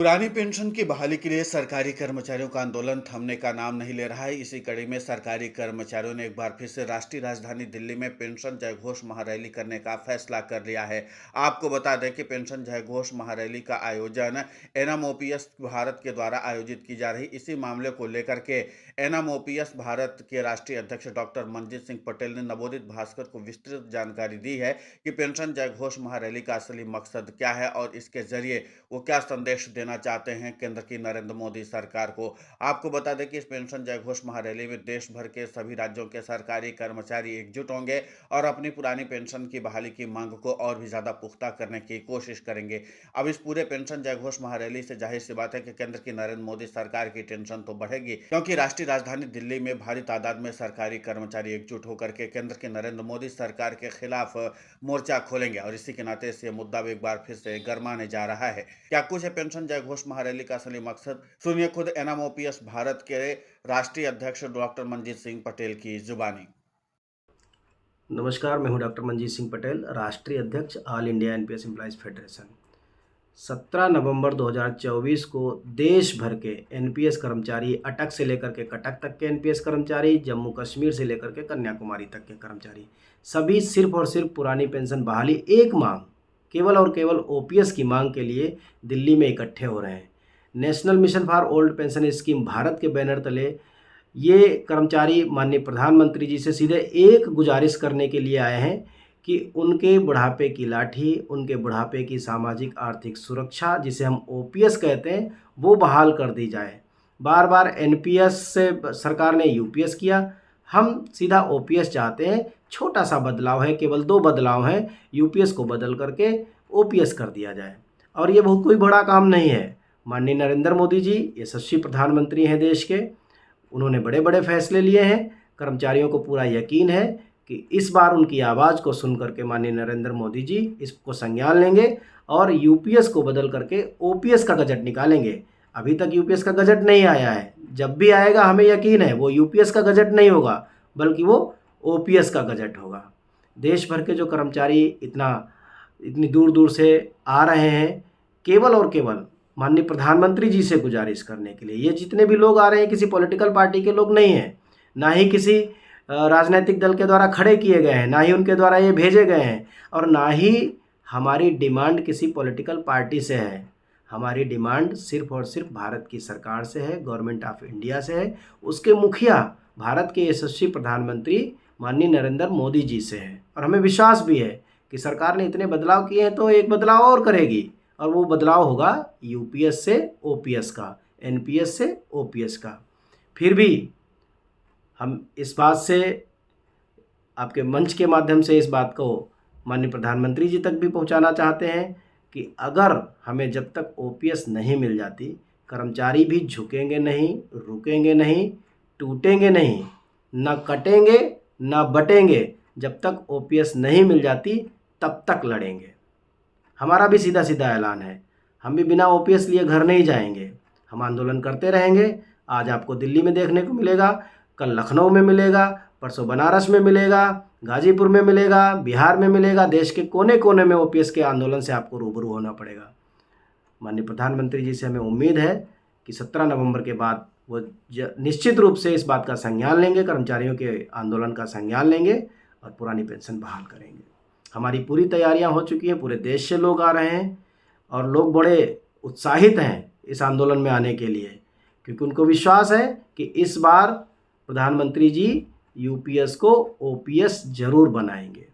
पुरानी पेंशन की बहाली के लिए सरकारी कर्मचारियों का आंदोलन थमने का नाम नहीं ले रहा है। इसी कड़ी में सरकारी कर्मचारियों ने एक बार फिर से राष्ट्रीय राजधानी दिल्ली में पेंशन जयघोष महारैली करने का फैसला कर लिया है। आपको बता दें कि पेंशन जयघोष महारैली का आयोजन एनएमओपीएस भारत के द्वारा आयोजित की जा रही इसी मामले को लेकर के एनएमओपीएस भारत के राष्ट्रीय अध्यक्ष डॉक्टर मनजीत सिंह पटेल ने नवोदित भास्कर को विस्तृत जानकारी दी है कि पेंशन जयघोष महारैली का असली मकसद क्या है और इसके जरिए वो क्या संदेश देना चाहते हैं केंद्र की नरेंद्र मोदी सरकार को। आपको बता दें कि इस पेंशन जयघोष महारैली में देश भर के सभी राज्यों के सरकारी कर्मचारी एकजुट होंगे और अपनी पुरानी पेंशन की बहाली की मांग को और भी ज्यादा पुख्ता करने की कोशिश करेंगे। अब इस पूरे पेंशन जयघोष महारैली से जाहिर सी बात है कि केंद्र की नरेंद्र मोदी सरकार की टेंशन तो बढ़ेगी, क्योंकि राष्ट्रीय राजधानी दिल्ली में भारी तादाद में सरकारी कर्मचारी एकजुट होकर के केंद्र की नरेंद्र मोदी सरकार के खिलाफ मोर्चा खोलेंगे और इसी के नाते से मुद्दा एक बार फिर से गरमाने जा रहा है। क्या कुछ है पेंशन जयघोष महारैली का असली मकसद? सुनिए खुद एनएमओपीएस भारत के राष्ट्रीय अध्यक्ष डॉक्टर मनजीत सिंह पटेल की जुबानी। नमस्कार, मैं हूं डॉक्टर मनजीत सिंह पटेल, राष्ट्रीय अध्यक्ष all India NPS employees federation. 17 नवंबर 2024 को देश भर के एनपीएस कर्मचारी, अटक से लेकर के कटक तक के एनपीएस कर्मचारी, जम्मू कश्मीर से लेकर के कन्याकुमारी तक के कर्मचारी, सभी सिर्फ और सिर्फ पुरानी पेंशन बहाली एक मांग, केवल और केवल ओपीएस की मांग के लिए दिल्ली में इकट्ठे हो रहे हैं। National mission for old pension scheme Bharat के बैनर तले ये कर्मचारी माननीय प्रधानमंत्री जी से सीधे एक गुजारिश करने के लिए आए हैं कि उनके बुढ़ापे की लाठी, उनके बुढ़ापे की सामाजिक आर्थिक सुरक्षा, जिसे हम ओपीएस कहते हैं, वो बहाल कर दी जाए। बार बार एनपीएस से सरकार ने यूपीएस किया, हम सीधा ओपीएस चाहते हैं। छोटा सा बदलाव है, केवल 2 बदलाव हैं, यूपीएस को बदल करके ओपीएस कर दिया जाए। और ये बहुत कोई बड़ा काम नहीं है। माननीय नरेंद्र मोदी जी यशस्वी प्रधानमंत्री हैं देश के, उन्होंने बड़े बड़े फैसले लिए हैं। कर्मचारियों को पूरा यकीन है कि इस बार उनकी आवाज़ को सुन करके माननीय नरेंद्र मोदी जी इसको संज्ञान लेंगे और यूपीएस को बदल करके ओपीएस का गजट निकालेंगे। अभी तक यूपीएस का गजट नहीं आया है, जब भी आएगा हमें यकीन है वो यूपीएस का गजट नहीं होगा, बल्कि वो ओपीएस का गजट होगा। देश भर के जो कर्मचारी इतनी दूर दूर से आ रहे हैं, केवल और केवल माननीय प्रधानमंत्री जी से गुजारिश करने के लिए। ये जितने भी लोग आ रहे हैं किसी पॉलिटिकल पार्टी के लोग नहीं हैं, ना ही किसी राजनीतिक दल के द्वारा खड़े किए गए हैं, ना ही उनके द्वारा ये भेजे गए हैं, और ना ही हमारी डिमांड किसी पॉलिटिकल पार्टी से है। हमारी डिमांड सिर्फ और सिर्फ भारत की सरकार से है, गवर्नमेंट ऑफ इंडिया से है, उसके मुखिया भारत के यशस्वी प्रधानमंत्री माननीय नरेंद्र मोदी जी से है। और हमें विश्वास भी है कि सरकार ने इतने बदलाव किए हैं तो एक बदलाव और करेगी, और वो बदलाव होगा यूपीएस से ओपीएस का, एनपीएस से ओपीएस का। फिर भी हम इस बात से, आपके मंच के माध्यम से इस बात को माननीय प्रधानमंत्री जी तक भी पहुंचाना चाहते हैं कि अगर हमें जब तक ओपीएस नहीं मिल जाती, कर्मचारी भी झुकेंगे नहीं, रुकेंगे नहीं, टूटेंगे नहीं, न कटेंगे न बटेंगे। जब तक ओपीएस नहीं मिल जाती तब तक लड़ेंगे। हमारा भी सीधा सीधा ऐलान है, हम भी बिना ओपीएस लिए घर नहीं जाएंगे, हम आंदोलन करते रहेंगे। आज आपको दिल्ली में देखने को मिलेगा, कल लखनऊ में मिलेगा, परसों बनारस में मिलेगा, गाजीपुर में मिलेगा, बिहार में मिलेगा। देश के कोने कोने में ओपीएस के आंदोलन से आपको रूबरू होना पड़ेगा। माननीय प्रधानमंत्री जी से हमें उम्मीद है कि 17 नवंबर के बाद वो निश्चित रूप से इस बात का संज्ञान लेंगे, कर्मचारियों के आंदोलन का संज्ञान लेंगे और पुरानी पेंशन बहाल करेंगे। हमारी पूरी तैयारियां हो चुकी हैं, पूरे देश से लोग आ रहे हैं और लोग बड़े उत्साहित हैं इस आंदोलन में आने के लिए, क्योंकि उनको विश्वास है कि इस बार प्रधानमंत्री जी यूपीएस को ओपीएस जरूर बनाएंगे।